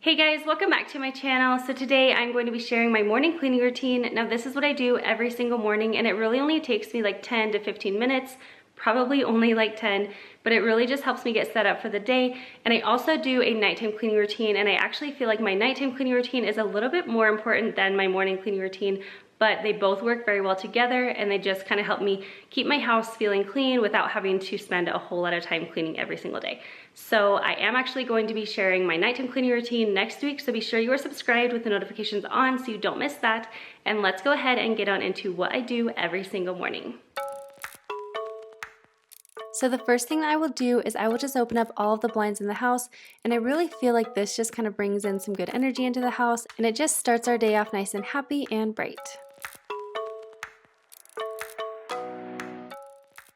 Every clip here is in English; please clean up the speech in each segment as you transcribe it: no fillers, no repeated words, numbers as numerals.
Hey guys, welcome back to my channel. So today I'm going to be sharing my morning cleaning routine. Now this is what I do every single morning and it really only takes me like 10 to 15 minutes, probably only like 10, but it really just helps me get set up for the day. And I also do a nighttime cleaning routine, and I actually feel like my nighttime cleaning routine is a little bit more important than my morning cleaning routine, but they both work very well together and they just kind of help me keep my house feeling clean without having to spend a whole lot of time cleaning every single day. So I am actually going to be sharing my nighttime cleaning routine next week, so be sure you are subscribed with the notifications on so you don't miss that. And let's go ahead and get on into what I do every single morning. So the first thing that I will do is I will just open up all of the blinds in the house, and I really feel like this just kind of brings in some good energy into the house and it just starts our day off nice and happy and bright.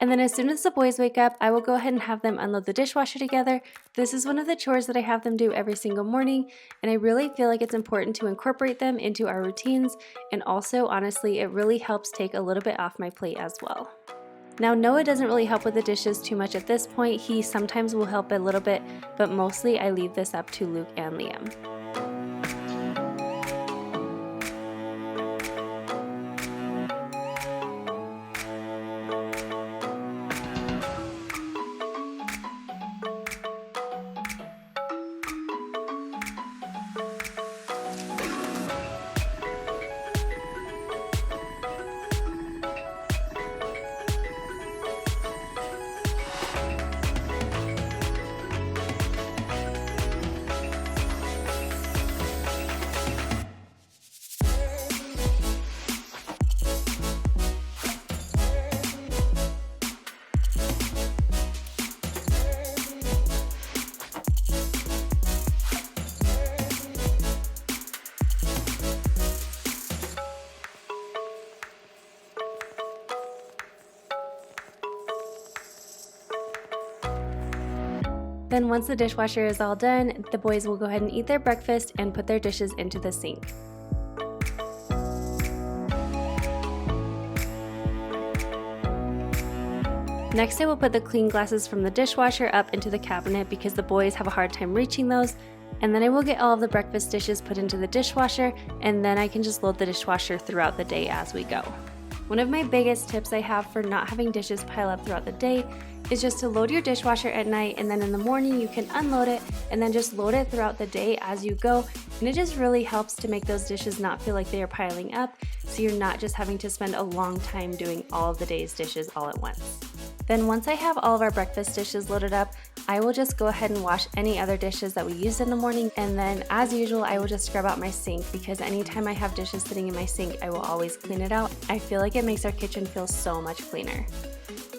And then as soon as the boys wake up, I will go ahead and have them unload the dishwasher together. This is one of the chores that I have them do every single morning, and I really feel like it's important to incorporate them into our routines, and also honestly it really helps take a little bit off my plate as well. Now Noah doesn't really help with the dishes too much at this point. He sometimes will help a little bit, but mostly I leave this up to Luke and Liam. Then once the dishwasher is all done, the boys will go ahead and eat their breakfast and put their dishes into the sink. Next I will put the clean glasses from the dishwasher up into the cabinet because the boys have a hard time reaching those, and then I will get all of the breakfast dishes put into the dishwasher, and then I can just load the dishwasher throughout the day as we go. One of my biggest tips I have for not having dishes pile up throughout the day is just to load your dishwasher at night, and then in the morning you can unload it and then just load it throughout the day as you go, and it just really helps to make those dishes not feel like they are piling up, so you're not just having to spend a long time doing all of the day's dishes all at once. Then once I have all of our breakfast dishes loaded up, I will just go ahead and wash any other dishes that we used in the morning, and then as usual I will just scrub out my sink because anytime I have dishes sitting in my sink I will always clean it out. I feel like it makes our kitchen feel so much cleaner.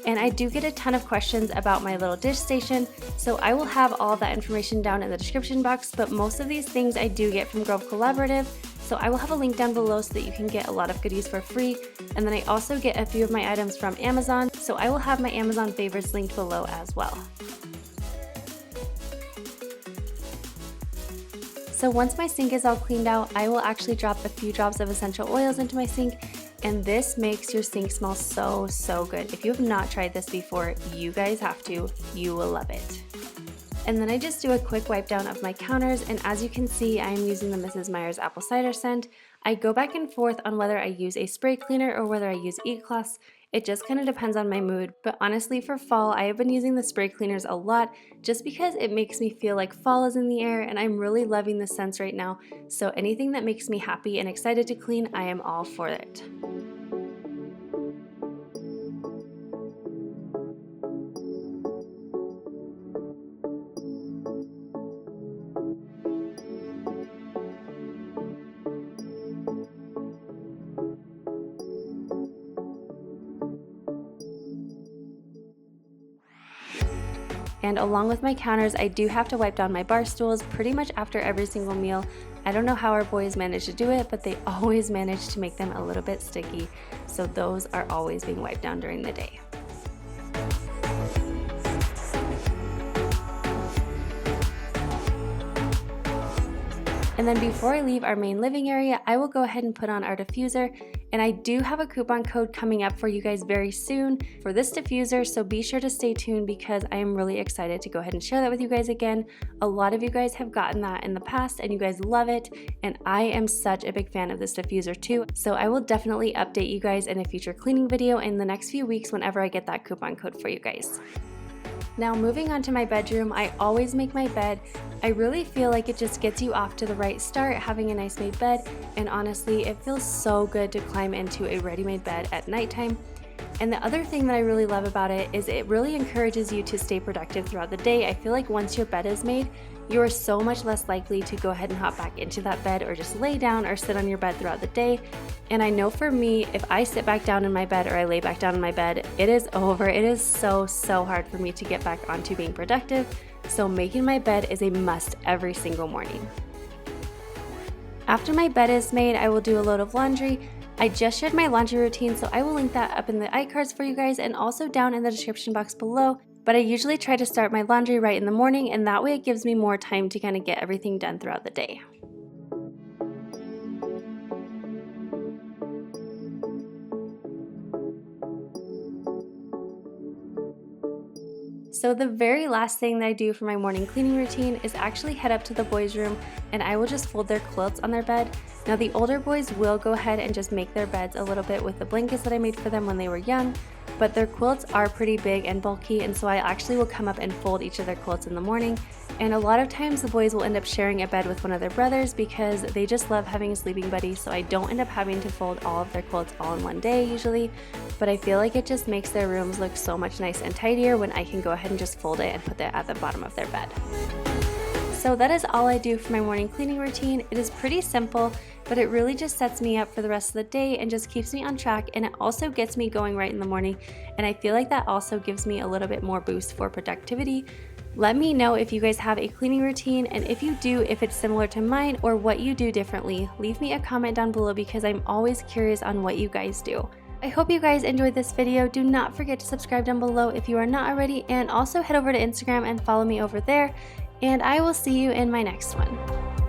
And I do get a ton of questions about my little dish station, so I will have all that information down in the description box, but most of these things I do get from Grove Collaborative, so I will have a link down below so that you can get a lot of goodies for free. And then I also get a few of my items from Amazon, so I will have my Amazon favorites linked below as well. So once my sink is all cleaned out, I will actually drop a few drops of essential oils into my sink, and this makes your sink smell so good. If you have not tried this before, you guys have to. You will love it. And then I just do a quick wipe down of my counters, and as you can see, I am using the Mrs. Meyer's apple cider scent. I go back and forth on whether I use a spray cleaner or whether I use e-cloths. It just kind of depends on my mood, but honestly for fall I have been using the spray cleaners a lot just because it makes me feel like fall is in the air, and I'm really loving the scents right now, so anything that makes me happy and excited to clean, I am all for it. And along with my counters, I do have to wipe down my bar stools pretty much after every single meal. I don't know how our boys manage to do it, but they always manage to make them a little bit sticky. So those are always being wiped down during the day. And then before I leave our main living area, I will go ahead and put on our diffuser. And I do have a coupon code coming up for you guys very soon for this diffuser, so be sure to stay tuned because I am really excited to go ahead and share that with you guys again. A lot of you guys have gotten that in the past and you guys love it, and I am such a big fan of this diffuser too, so I will definitely update you guys in a future cleaning video in the next few weeks whenever I get that coupon code for you guys. Now moving on to my bedroom, I always make my bed. I really feel like it just gets you off to the right start having a nice made bed, and honestly it feels so good to climb into a ready-made bed at nighttime. And the other thing that I really love about it is it really encourages you to stay productive throughout the day. I feel like once your bed is made, you are so much less likely to go ahead and hop back into that bed or just lay down or sit on your bed throughout the day. And I know for me, if I sit back down in my bed or I lay back down in my bed, it is over. It is so hard for me to get back onto being productive. So making my bed is a must every single morning. After my bed is made, I will do a load of laundry. I just shared my laundry routine, so I will link that up in the iCards for you guys and also down in the description box below. But I usually try to start my laundry right in the morning, and that way it gives me more time to kind of get everything done throughout the day. So the very last thing that I do for my morning cleaning routine is actually head up to the boys' room, and I will just fold their quilts on their bed. Now the older boys will go ahead and just make their beds a little bit with the blankets that I made for them when they were young, but their quilts are pretty big and bulky, and so I actually will come up and fold each of their quilts in the morning. And a lot of times the boys will end up sharing a bed with one of their brothers because they just love having a sleeping buddy, so I don't end up having to fold all of their quilts all in one day usually, but I feel like it just makes their rooms look so much nice and tidier when I can go ahead and just fold it and put it at the bottom of their bed. So that is all I do for my morning cleaning routine. It is pretty simple, but it really just sets me up for the rest of the day and just keeps me on track, and it also gets me going right in the morning, and I feel like that also gives me a little bit more boost for productivity. Let me know if you guys have a cleaning routine, and if you do, if it's similar to mine or what you do differently. Leave me a comment down below because I'm always curious on what you guys do. I hope you guys enjoyed this video. Do not forget to subscribe down below if you are not already, and also head over to Instagram and follow me over there, and I will see you in my next one.